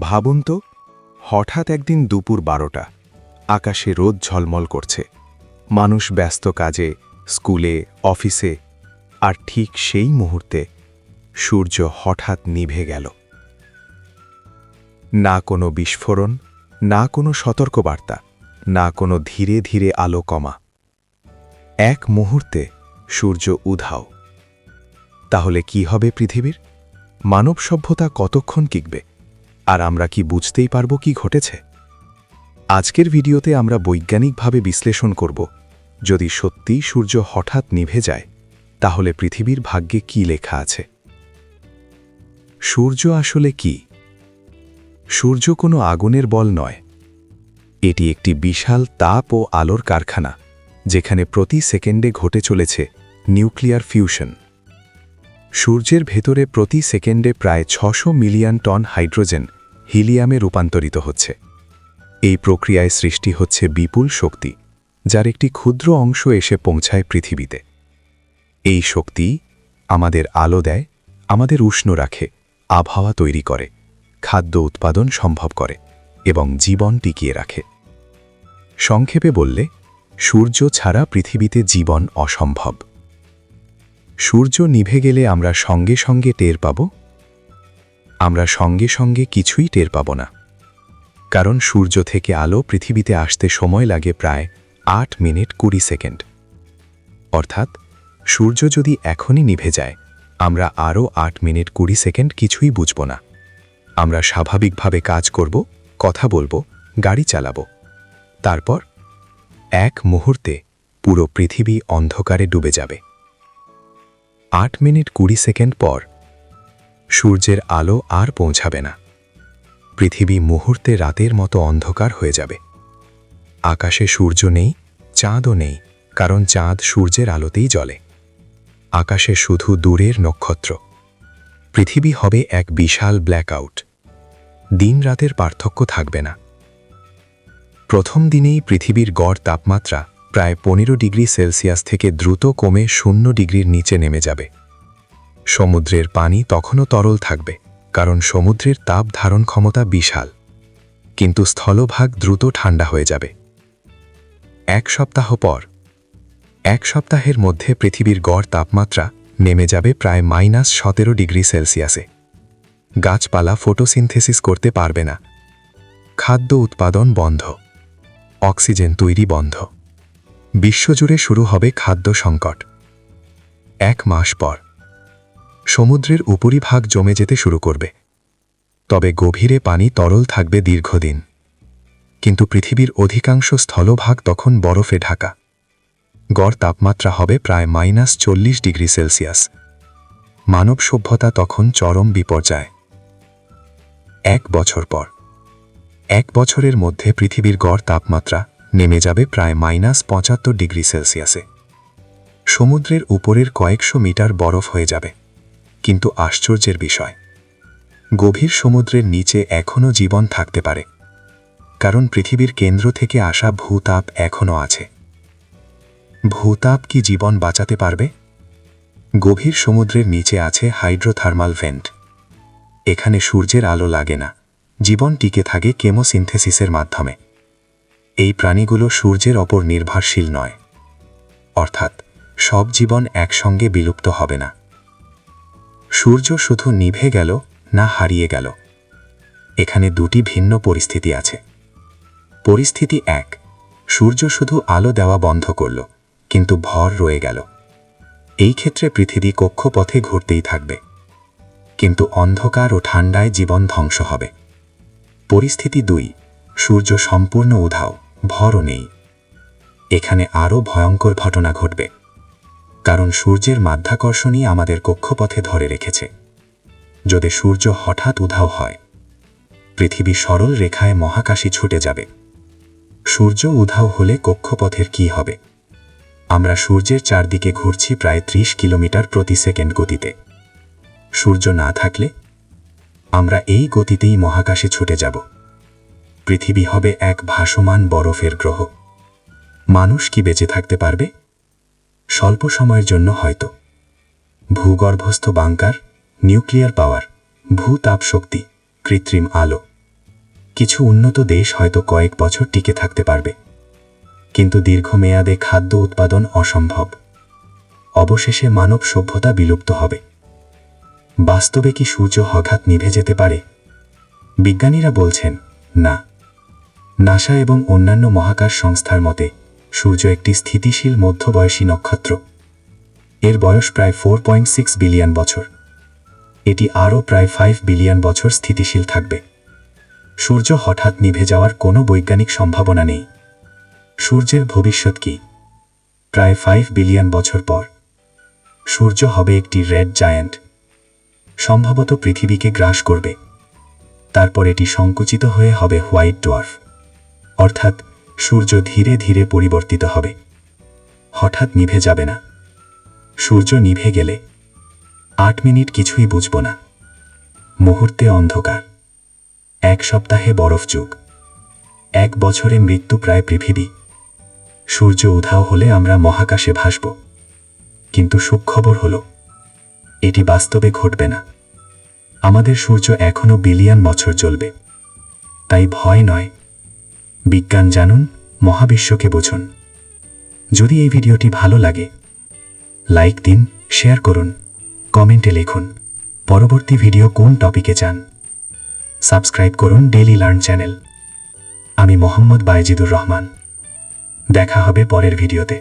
ভাবুন তো, হঠাৎ একদিন দুপুর 12টা, আকাশে রোদ ঝলমল করছে, মানুষ ব্যস্ত কাজে, স্কুলে, অফিসে, আর ঠিক সেই মুহূর্তে সূর্য হঠাৎ নিভে গেল। না কোনো বিস্ফোরণ, না কোনো সতর্কবার্তা, না কোনো ধীরে ধীরে আলো কমা। এক মুহূর্তে সূর্য উধাও। তাহলে কি হবে পৃথিবীর? মানব সভ্যতা কতক্ষণ টিকবে? আর আমরা কি বুঝতেই পারব কি ঘটেছে? আজকের ভিডিওতে আমরা বৈজ্ঞানিকভাবে বিশ্লেষণ করব, যদি সত্যিই সূর্য হঠাৎ নিভে যায়, তাহলে পৃথিবীর ভাগ্যে কি লেখা আছে। সূর্য আসলে কি? সূর্য কোনো আগুনের বল নয়। এটি একটি বিশাল তাপ ও আলোর কারখানা, যেখানে প্রতি সেকেন্ডে ঘটে চলেছে নিউক্লিয়ার ফিউশন। সূর্যের ভেতরে প্রতি সেকেন্ডে প্রায় 600 মিলিয়ন টন হাইড্রোজেন হিলিয়ামে রূপান্তরিত হচ্ছে। এই প্রক্রিয়ায় সৃষ্টি হচ্ছে বিপুল শক্তি, যার একটি ক্ষুদ্র অংশ এসে পৌঁছায় পৃথিবীতে। এই শক্তি আমাদের আলো দেয়, আমাদের উষ্ণ রাখে, আবহাওয়া তৈরি করে, খাদ্য উৎপাদন সম্ভব করে এবং জীবন টিকিয়ে রাখে। সংক্ষেপে বললে, সূর্য ছাড়া পৃথিবীতে জীবন অসম্ভব। সূর্য নিভে গেলে আমরা সঙ্গে সঙ্গে টের পাব? আমরা সঙ্গে সঙ্গে কিছুই টের পাব না, কারণ সূর্য থেকে আলো পৃথিবীতে আসতে সময় লাগে প্রায় 8 মিনিট 20 সেকেন্ড। অর্থাৎ সূর্য যদি এখনই নিভে যায়, আমরা আরও 8 মিনিট 20 সেকেন্ড কিছুই বুঝব না। আমরা স্বাভাবিকভাবে কাজ করব, কথা বলবো, গাড়ি চালাবো। তারপর এক মুহূর্তে পুরো পৃথিবী অন্ধকারে ডুবে যাবে। 8 মিনিট 20 সেকেন্ড পর সূর্যের আলো আর পৌঁছাবে না। পৃথিবী মুহূর্তে রাতের মতো অন্ধকার হয়ে যাবে। আকাশে সূর্য নেই, চাঁদও নেই, কারণ চাঁদ সূর্যের আলোতেই জ্বলে। আকাশে শুধু দূরের নক্ষত্র। পৃথিবী হবে এক বিশাল ব্ল্যাকআউট। দিন রাতের পার্থক্য থাকবে না। প্রথম দিনেই পৃথিবীর গড় তাপমাত্রা প্রায় 15 ডিগ্রি সেলসিয়াস থেকে দ্রুত কমে 0 ডিগ্রির নিচে নেমে যাবে। সমুদ্রের পানি তখনও তরল থাকবে, কারণ সমুদ্রের তাপ ধারণ ক্ষমতা বিশাল। কিন্তু স্থলভাগ দ্রুত ঠান্ডা হয়ে যাবে। এক সপ্তাহ পর, এক সপ্তাহের মধ্যে পৃথিবীর গড় তাপমাত্রা নেমে যাবে প্রায় -17 ডিগ্রি সেলসিয়াসে। গাছপালা ফটোসিনথেসিস করতে পারবে না। খাদ্য উৎপাদন বন্ধ। অক্সিজেন তৈরি বন্ধ। বিশ্বজুড়ে শুরু হবে খাদ্য সংকট। 1 মাস পর সমুদ্রের উপরিভাগ জমে যেতে শুরু করবে। তবে গভীরে পানি তরল থাকবে দীর্ঘদিন। কিন্তু পৃথিবীর অধিকাংশ স্থলভাগ তখন বরফে ঢাকা। গড় তাপমাত্রা হবে প্রায় -40 ডিগ্রি সেলসিয়াস। মানব সভ্যতা তখন চরম বিপর্যয়। 1 বছর পর, 1 বছরের মধ্যে পৃথিবীর গড় তাপমাত্রা নেমে যাবে প্রায় -75 ডিগ্রি সেলসিয়াসে। সমুদ্রের উপরের কয়েকশো মিটার বরফ হয়ে যাবে। কিন্তু আশ্চর্যের বিষয়, গভীর সমুদ্রের নিচে এখনও জীবন থাকতে পারে, কারণ পৃথিবীর কেন্দ্র থেকে আসা ভূতাপ এখনও আছে। ভূতাপ কি জীবন বাঁচাতে পারবে? গভীর সমুদ্রের নিচে আছে হাইড্রোথার্মাল ভেন্ট। এখানে সূর্যের আলো লাগে না, জীবন টিকে থাকে কেমোসিনথেসিসের মাধ্যমে। এই প্রাণীগুলো সূর্যের ওপর নির্ভরশীল নয়। অর্থাৎ সব জীবন একসঙ্গে বিলুপ্ত হবে না। সূর্য শুধু নিভে গেল না হারিয়ে গেল? এখানে দুটি ভিন্ন পরিস্থিতি আছে। পরিস্থিতি 1, সূর্য শুধু আলো দেওয়া বন্ধ করল, কিন্তু ভর রয়ে গেল। এই ক্ষেত্রে পৃথিবী কক্ষপথে ঘুরতেই থাকবে, কিন্তু অন্ধকার ও ঠান্ডায় জীবন ধ্বংস হবে। পরিস্থিতি 2, সূর্য সম্পূর্ণ উধাও, ভরও নেই। এখানে আরও ভয়ঙ্কর ঘটনা ঘটবে, কারণ সূর্যের মাধ্যাকর্ষণই আমাদের কক্ষপথে ধরে রেখেছে। যদি সূর্য হঠাৎ উধাও হয়, পৃথিবী সরল রেখায় মহাকাশে ছুটে যাবে। সূর্য উধাও হলে কক্ষপথের কি হবে? আমরা সূর্যের চারদিকে ঘুরছি প্রায় 30 কিলোমিটার প্রতি সেকেন্ড গতিতে। সূর্য না থাকলে আমরা এই গতিতেই মহাকাশে ছুটে যাব। পৃথিবী হবে এক ভাসমান বরফের গ্রহ। মানুষ কি বেঁচে থাকতে পারবে? স্বল্প সময়ের জন্য হয়তো। ভূগর্ভস্থ বাংকার, নিউক্লিয়ার পাওয়ার, ভূতাপ শক্তি, কৃত্রিম আলো, কিছু উন্নত দেশ হয়তো কয়েক বছর টিকে থাকতে পারবে, কিন্তু দীর্ঘমেয়াদে খাদ্য উৎপাদন অসম্ভব। অবশেষে মানব সভ্যতা বিলুপ্ত হবে। বাস্তবে কি সূর্য হঠাৎ নিভে যেতে পারে? বিজ্ঞানীরা বলছেন না। নাসা এবং অন্যান্য মহাকাশ সংস্থার মতে সূর্য একটি স্থিতিশীল মধ্যবয়সী নক্ষত্র। এর বয়স প্রায় 4.6 বিলিয়ন বছর। এটি আরও প্রায় 5 বিলিয়ন বছর স্থিতিশীল থাকবে। সূর্য হঠাৎ নিভে যাওয়ার কোনো বৈজ্ঞানিক সম্ভাবনা নেই। সূর্যের ভবিষ্যৎ কি? প্রায় 5 বিলিয়ন বছর পর সূর্য হবে একটি রেড জায়ান্ট, সম্ভবত পৃথিবীকে গ্রাস করবে। তারপর এটি সংকুচিত হয়ে হবে হোয়াইট ডোয়ার্ফ, অর্থাৎ সূর্য ধীরে ধীরে পরিবর্তিত হবে, হঠাৎ নিভে যাবে না। সূর্য নিভে গেলে 8 মিনিট কিছুই বুঝব না। মুহূর্তে অন্ধকার, 1 সপ্তাহে বরফ যুগ, 1 বছরে মৃত্যু প্রায় পৃথিবী। সূর্য উধাও হলে আমরা মহাকাশে ভাসব। কিন্তু সুখবর হলো এটি বাস্তবে ঘটবে না। আমাদের সূর্য এখনো বিলিয়ন বছর জ্বলবে। তাই ভয় নয়, বিজ্ঞান জানুন, মহাবিশ্বকে বুঝুন। যদি এই ভিডিওটি ভালো লাগে লাইক দিন, শেয়ার করুন, কমেন্টে লিখুন পরবর্তী ভিডিও কোন টপিকে চান। সাবস্ক্রাইব করুন ডেইলি লার্ন চ্যানেল। আমি মোহাম্মদ বাইজিদুর রহমান। দেখা হবে পরের ভিডিওতে।